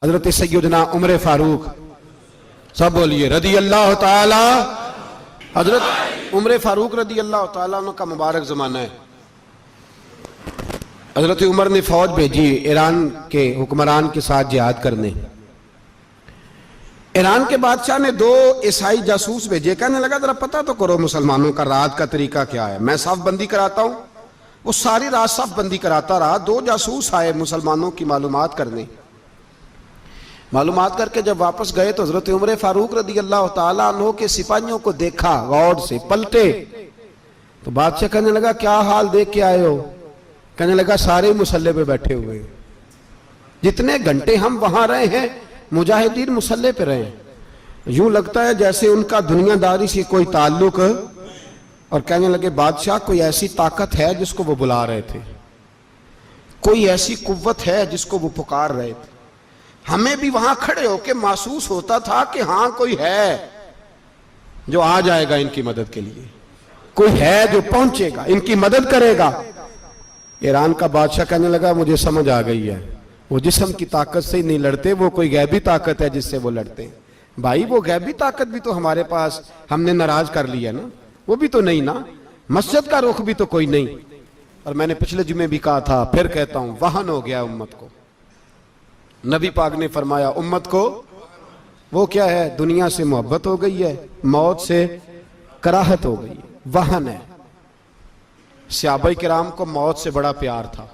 حضرت سیدنا عمر فاروق، سب بولیے رضی اللہ تعالی۔ حضرت عمر فاروق رضی اللہ تعالیٰ عنہ کا مبارک زمانہ ہے۔ حضرت عمر نے فوج بھیجی ایران کے حکمران کے ساتھ جہاد کرنے۔ ایران کے بادشاہ نے 2 عیسائی جاسوس بھیجے، کہنے لگا ذرا پتہ تو کرو مسلمانوں کا رات کا طریقہ کیا ہے، میں صف بندی کراتا ہوں۔ وہ ساری رات صف بندی کراتا رہا، 2 جاسوس آئے مسلمانوں کی معلومات کرنے۔ معلومات کر کے جب واپس گئے تو حضرت عمر فاروق رضی اللہ تعالیٰ عنہ کے سپاہیوں کو دیکھا، غور سے پلٹے تو بادشاہ کہنے لگا کیا حال دیکھ کے آئے ہو؟ کہنے لگا سارے مسلح پہ بیٹھے ہوئے، جتنے گھنٹے ہم وہاں رہے ہیں مجاہدین مسلح پہ رہے ہیں، یوں لگتا ہے جیسے ان کا دنیا داری سے کوئی تعلق۔ اور کہنے لگے بادشاہ کوئی ایسی طاقت ہے جس کو وہ بلا رہے تھے، کوئی ایسی قوت ہے جس کو وہ پکار رہے تھے، ہمیں بھی وہاں کھڑے ہو کے محسوس ہوتا تھا کہ ہاں کوئی ہے جو آ جائے گا ان کی مدد کے لیے، کوئی ہے جو پہنچے گا ان کی مدد کرے گا۔ ایران کا بادشاہ کہنے لگا مجھے سمجھ آ گئی ہے، وہ جسم کی طاقت سے ہی نہیں لڑتے، وہ کوئی غیبی طاقت ہے جس سے وہ لڑتے ہیں۔ بھائی وہ غیبی طاقت بھی تو ہمارے پاس ہم نے ناراض کر لیا نا، وہ بھی تو نہیں نا، مسجد کا رخ بھی تو کوئی نہیں۔ اور میں نے پچھلے جمعے بھی کہا تھا، پھر کہتا ہوں، وہن ہو گیا امت کو۔ نبی پاک نے فرمایا امت کو وہ کیا ہے، دنیا سے محبت ہو گئی ہے، موت سے کراہت ہو گئی ہے، وہن ہے۔ صحابہ کرام کو موت سے بڑا پیار تھا،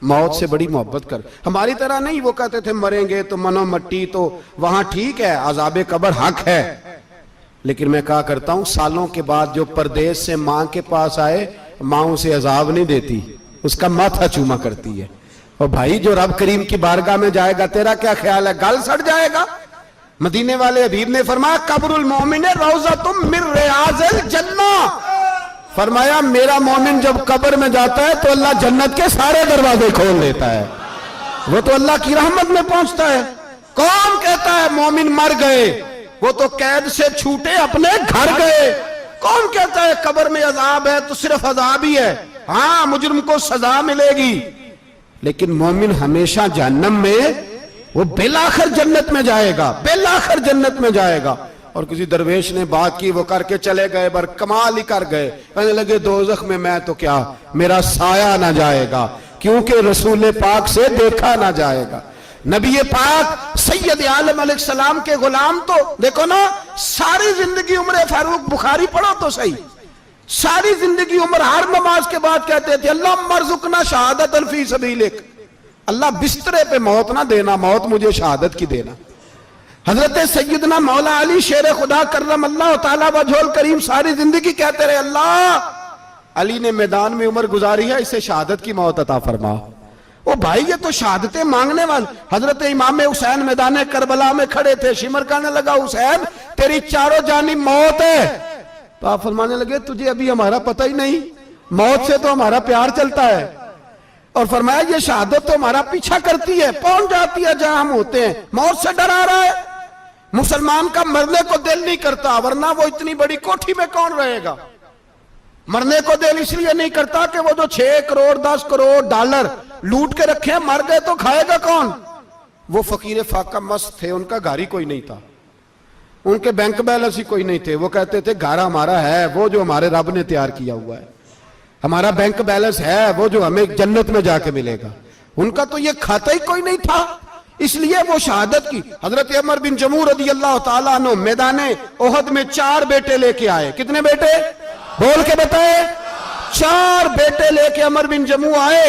موت سے بڑی محبت کر، ہماری طرح نہیں، وہ کہتے تھے مریں گے تو منو مٹی، تو وہاں ٹھیک ہے عذاب قبر حق ہے، لیکن میں کہا کرتا ہوں سالوں کے بعد جو پردیس سے ماں کے پاس آئے، ماں اسے عذاب نہیں دیتی، اس کا ماتھا چوما کرتی ہے۔ اور بھائی جو رب کریم کی بارگاہ میں جائے گا تیرا کیا خیال ہے، گل سڑ جائے گا؟ مدینے والے حبیب نے فرمایا قبر المومن روضۃ من ریاض الجنہ، فرمایا میرا مومن جب قبر میں جاتا ہے تو اللہ جنت کے سارے دروازے کھول دیتا ہے، وہ تو اللہ کی رحمت میں پہنچتا ہے۔ کون کہتا ہے مومن مر گئے، وہ تو قید سے چھوٹے اپنے گھر گئے۔ کون کہتا ہے قبر میں عذاب ہے تو صرف عذاب ہی ہے، ہاں مجرم کو سزا ملے گی، لیکن مومن ہمیشہ جہنم میں، وہ بالآخر جنت میں جائے گا، بالآخر جنت میں جائے گا۔ اور کسی درویش نے بات کی، وہ کر کے چلے گئے، بر کمال ہی کر گئے، کہنے لگے دوزخ میں تو کیا، میرا سایہ نہ جائے گا، کیونکہ رسول پاک سے دیکھا نہ جائے گا۔ نبی پاک سید عالم علیہ السلام کے غلام تو دیکھو نا، ساری زندگی عمر فاروق، بخاری پڑھو تو صحیح، ساری زندگی عمر ہر نماز کے بعد کہتے تھے اللہم ارزقنا شہادت فی سبیلک، اللہ بسترے پہ موت نہ دینا، موت مجھے شہادت کی دینا۔ حضرت سیدنا مولا علی شیر خدا کرم اللہ تعالیٰ وجہ الکریم ساری زندگی کہتے رہے اللہ، علی نے میدان میں عمر گزاری ہے، اسے شہادت کی موت عطا فرما۔ او بھائی یہ تو شہادتیں مانگنے والے۔ حضرت امام حسین میدان کربلا میں کھڑے تھے، شمر کہنے لگا حسین تیری چاروں جانب موت ہے، تو آپ فرمانے لگے تجھے ابھی ہمارا پتہ ہی نہیں، موت سے تو ہمارا پیار چلتا ہے۔ اور فرمایا یہ شہادت تو ہمارا پیچھا کرتی ہے، پہنچ جاتی ہے جہاں ہم ہوتے ہیں، موت سے ڈر آ رہا ہے۔ مسلمان کا مرنے کو دل نہیں کرتا، ورنہ وہ اتنی بڑی کوٹھی میں کون رہے گا؟ مرنے کو دل اس لیے نہیں کرتا کہ وہ جو 6 کروڑ 10 کروڑ ڈالر لوٹ کے رکھے ہیں، مر گئے تو کھائے گا کون؟ وہ فقیر فاقہ مست تھے، ان کا گھر ہی کوئی نہیں تھا، ان کے بینک بیلنس ہی کوئی نہیں تھے، وہ کہتے تھے گھر ہمارا ہے وہ جو ہمارے رب نے تیار کیا ہوا ہے، ہمارا بینک بیلنس ہے وہ جو ہمیں جنت میں جا کے ملے گا۔ ان کا تو یہ کھاتا ہی کوئی نہیں تھا، اس لیے وہ شہادت کی۔ حضرت عمر بن جموع رضی اللہ تعالیٰ عنہ میدان احد میں 4 بیٹے لے کے آئے۔ کتنے بیٹے؟ بول کے بتائے۔ 4 بیٹے لے کے عمر بن جموع آئے،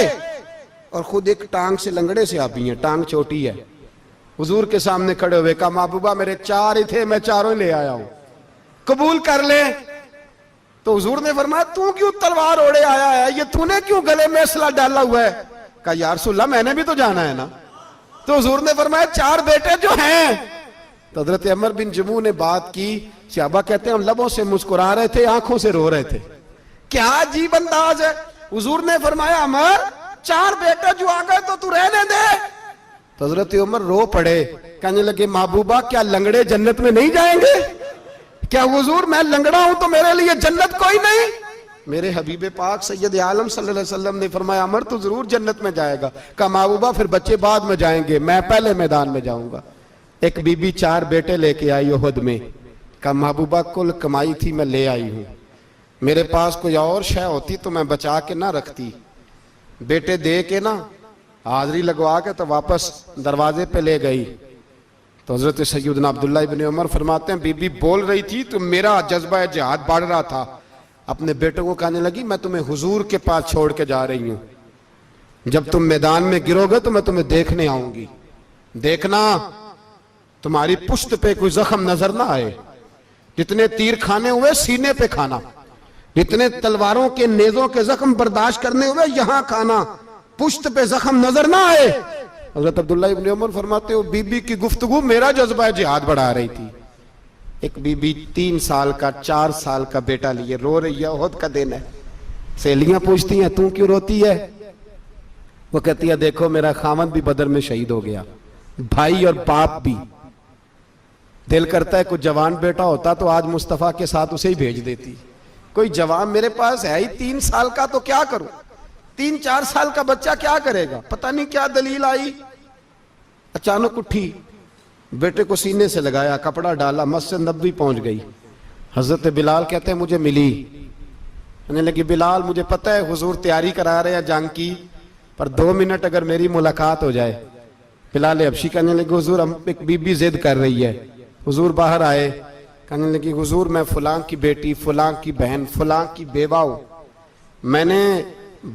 اور خود ایک ٹانگ سے لنگڑے سے آپ بھی ہیں، ٹانگ چھوٹی ہے، حضور کے سامنے کھڑے ہوئے کہا محبوبہ میرے 4 ہی تھے، میں 4 لے آیا ہوں، قبول کر لے۔ تو حضور نے فرمایا تو کیوں تلوار اوڑے آیا ہے، یہ تو نے کیوں گلے میں اسلحہ ڈالا ہوا ہے؟ کہا یا رسول اللہ میں نے بھی تو جانا ہے نا۔ تو حضور نے فرمایا 4 بیٹے جو ہیں۔ تو حضرت عمر بن جموع نے بات کی، صحابہ کہتے ہیں ہم لبوں سے مسکرا رہے تھے، آنکھوں سے رو رہے تھے، کیا عجیب انداز ہے۔ حضور نے فرمایا عمر 4 بیٹے جو آ گئے تو تو رہنے دے۔ تو حضرت عمر رو پڑے، کہنے لگے محبوبہ کیا لنگڑے جنت میں نہیں جائیں گے؟ کیا حضور میں لنگڑا ہوں تو میرے لیے جنت کوئی نہیں؟ میرے حبیب پاک سید عالم صلی اللہ علیہ وسلم نے فرمایا عمر تو ضرور جنت میں جائے گا. کہا محبوبہ پھر بچے بعد میں جائیں گے, میں پہلے میدان میں جاؤں گا. ایک بی بی 4 بیٹے لے کے آئی احد میں. کہا محبوبہ کل کمائی تھی میں لے آئی ہوں, میرے پاس کوئی اور شے ہوتی تو میں بچا کے نہ رکھتی. بیٹے دے کے نا حاضری لگوا کے تو واپس دروازے پہ لے گئی. تو حضرت سیدنا عبداللہ ابن عمر فرماتے ہیں بی بی بول رہی تھی تو میرا جذبہ جہاد بڑھ رہا تھا. اپنے بیٹوں کو کہنے لگی میں تمہیں حضور کے پاس چھوڑ کے جا رہی ہوں, جب تم میدان میں گرو گے تو میں تمہیں دیکھنے آؤں گی. دیکھنا تمہاری پشت پہ کوئی زخم نظر نہ آئے. جتنے تیر کھانے ہوئے سینے پہ کھانا, جتنے تلواروں کے نیزوں کے زخم برداشت کرنے ہوئے یہاں کھانا, پشت پہ زخم نظر نہ آئے. حضرت عبداللہ ابن عمر فرماتے ہو بی بی کی گفتگو میرا جذبہ جہاد بڑھا رہی تھی. ایک بی بی 3 سال کا 4 سال کا بیٹا لیے رو رہی ہے, احد کا دن ہے. سہیلیاں پوچھتی ہیں تو کیوں روتی ہے؟ وہ کہتی ہے دیکھو میرا خاوند بھی بدر میں شہید ہو گیا, بھائی اور باپ بھی. دل کرتا ہے کوئی جوان بیٹا ہوتا تو آج مصطفیٰ کے ساتھ اسے ہی بھیج دیتی. کوئی جوان میرے پاس ہے ہی 3 سال کا تو کیا کروں, 3-4 سال کا بچہ کیا کرے گا؟ پتہ نہیں کیا دلیل آئی. اچانک اٹھی, بیٹے کو سینے سے لگایا, کپڑا ڈالا, مسجد نبوی پہنچ گئی. حضرت بلال کہتے ہیں مجھے ملی. کہنے لگی بلال مجھے پتہ ہے حضور تیاری کرا رہے ہیں جنگ کی, پر 2 منٹ اگر میری ملاقات ہو جائے. بلال حبشی کہنے لگے حضور ہم ایک بی بی ضد کر رہی ہے. حضور باہر آئے, کہنے لگی حضور میں فلاں کی بیٹی, فلاں کی بہن, فلاں کی بیوہ ہوں, میں نے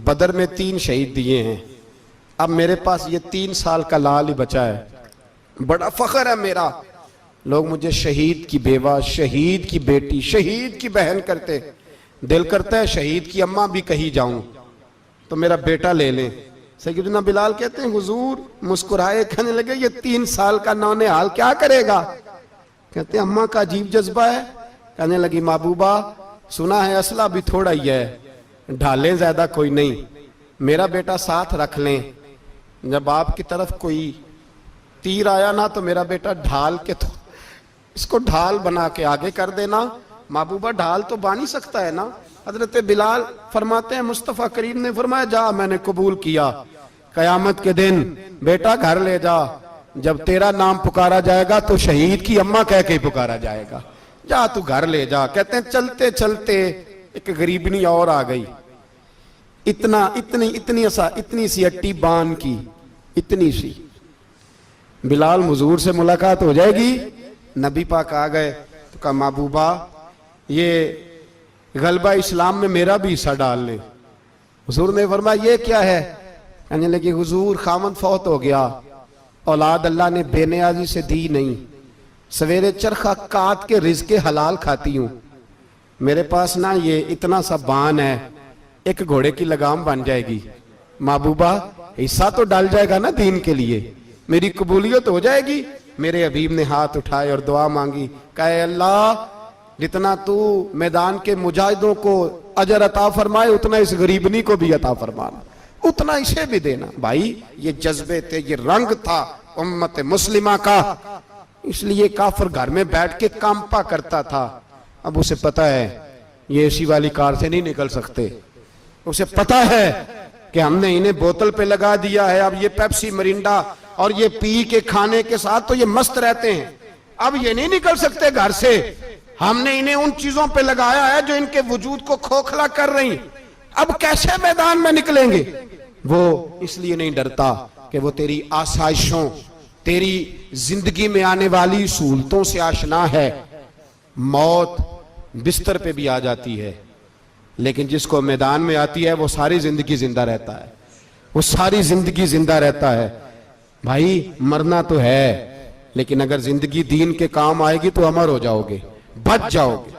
بدر میں 3 شہید دیے ہیں, اب میرے پاس یہ 3 سال کا لال ہی بچا ہے, بڑا فخر ہے میرا. لوگ مجھے شہید کی بیوہ, شہید کی بیٹی, شہید کی بہن کرتے. دل کرتا ہے شہید کی اماں بھی کہیں جاؤں تو میرا بیٹا لے لیں. سیدنا بلال کہتے ہیں حضور مسکرائے, کہنے لگے یہ 3 سال کا نونہال کیا کرے گا؟ کہتے ہیں اماں کا عجیب جذبہ ہے. کہنے لگی محبوبہ سنا ہے اسلحہ بھی تھوڑا ہی ہے, ڈھالیں زیادہ کوئی نہیں, میرا بیٹا ساتھ رکھ لیں, جب آپ کی طرف کوئی تیر آیا نا تو میرا بیٹا ڈھال کے تو اس کو ڈھال بنا کے آگے کر دینا. محبوبہ ڈھال تو بانی سکتا ہے نا. حضرت بلال فرماتے ہیں مصطفیٰ کریم نے فرمایا جا میں نے قبول کیا, قیامت کے دن بیٹا گھر لے جا, جب تیرا نام پکارا جائے گا تو شہید کی اماں کہہ کے پکارا جائے گا, جا تو گھر لے جا. کہتے ہیں چلتے چلتے ایک غریبنی اور آ گئی, اتنی سی اٹی بان کی, اتنی سی. بلال حضور سے ملاقات ہو جائے گی. نبی پاک آ گئے تو کہا محبوبہ یہ غلبہ اسلام میں میرا بھی حصہ ڈال لیں. حضور نے فرمایا یہ کیا ہے؟ کہنے لگے حضور خامد فوت ہو گیا, اولاد اللہ نے بے نیازی سے دی نہیں, سویرے چرخہ کاٹ کے رزق حلال کھاتی ہوں, میرے پاس نا یہ اتنا سا بان ہے, ایک گھوڑے کی لگام بن جائے گی. محبوبہ حصہ تو ڈال جائے گا نا دین کے لیے, میری قبولیت ہو جائے گی. میرے حبیب نے ہاتھ اٹھائے اور دعا مانگی, کہے اللہ جتنا تو میدان کے مجاہدوں کو اجر عطا فرمائے اتنا اس غریبنی کو بھی عطا فرمانا, اتنا اسے بھی دینا. بھائی یہ جذبے تھے, یہ رنگ تھا امت مسلمہ کا, اس لیے کافر گھر میں بیٹھ کے کامپا کرتا تھا. اب اسے پتا ہے یہ اے سی والی کار سے نہیں نکل سکتے, اسے پتا ہے کہ ہم نے انہیں بوتل پہ لگا دیا ہے, اب یہ پیپسی مرینڈا اور یہ پی کے کھانے کے ساتھ تو یہ مست رہتے ہیں, اب یہ نہیں نکل سکتے گھر سے, ہم نے انہیں ان چیزوں پہ لگایا ہے جو ان کے وجود کو کھوکھلا کر رہی, اب کیسے میدان میں نکلیں گے؟ وہ اس لیے نہیں ڈرتا کہ وہ تیری آسائشوں, تیری زندگی میں آنے والی سہولتوں سے آشنا ہے. موت بستر پہ بھی آ جاتی ہے, لیکن جس کو میدان میں آتی ہے وہ ساری زندگی زندہ رہتا ہے, وہ ساری زندگی زندہ رہتا ہے. بھائی مرنا تو ہے, لیکن اگر زندگی دین کے کام آئے گی تو امر ہو جاؤ گے, بچ جاؤ گے.